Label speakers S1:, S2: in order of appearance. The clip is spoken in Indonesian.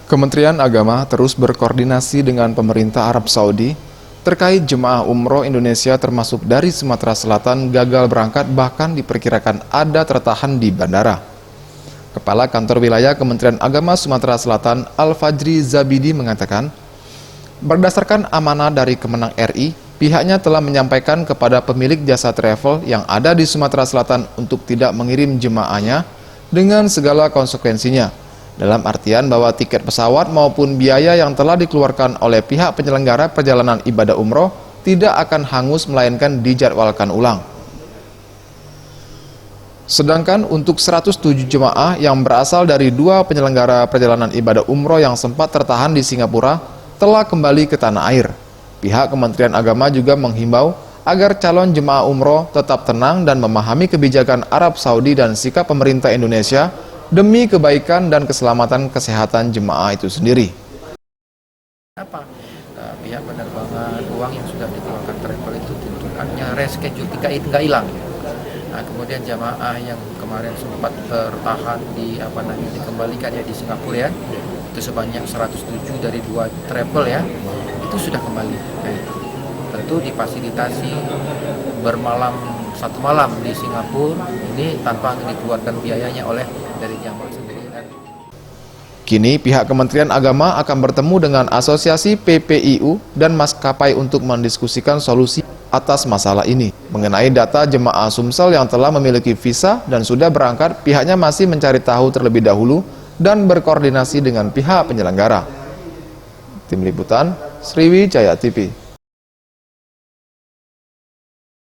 S1: Kementerian Agama terus berkoordinasi dengan pemerintah Arab Saudi terkait jemaah umroh Indonesia termasuk dari Sumatera Selatan gagal berangkat bahkan diperkirakan ada tertahan di bandara. Kepala Kantor Wilayah Kementerian Agama Sumatera Selatan Al-Fajri Zabidi mengatakan, berdasarkan amanah dari Kemenang RI, pihaknya telah menyampaikan kepada pemilik jasa travel yang ada di Sumatera Selatan untuk tidak mengirim jemaahnya dengan segala konsekuensinya. Dalam artian bahwa tiket pesawat maupun biaya yang telah dikeluarkan oleh pihak penyelenggara perjalanan ibadah umroh tidak akan hangus melainkan dijadwalkan ulang. Sedangkan untuk 107 jemaah yang berasal dari 2 penyelenggara perjalanan ibadah umroh yang sempat tertahan di Singapura telah kembali ke tanah air. Pihak Kementerian Agama juga menghimbau agar calon jemaah umroh tetap tenang dan memahami kebijakan Arab Saudi dan sikap pemerintah Indonesia demi kebaikan dan keselamatan kesehatan jemaah itu sendiri.
S2: Pihak penerbangan uang yang sudah dikeluarkan travel itu tentunya reschedule nggak hilang. Nah, kemudian jamaah yang kemarin sempat tertahan dikembalikan ya di Singapura ya, itu sebanyak 107 dari 2 travel ya, itu sudah kembali. Tentu difasilitasi bermalam 1 malam di Singapura ini tanpa dikeluarkan biayanya oleh dari jamaah sendiri.
S1: Kini pihak Kementerian Agama akan bertemu dengan Asosiasi PPIU dan maskapai untuk mendiskusikan solusi atas masalah ini. Mengenai data jemaah Sumsel yang telah memiliki visa dan sudah berangkat, pihaknya masih mencari tahu terlebih dahulu dan berkoordinasi dengan pihak penyelenggara. Tim Liputan, Sriwijaya TV.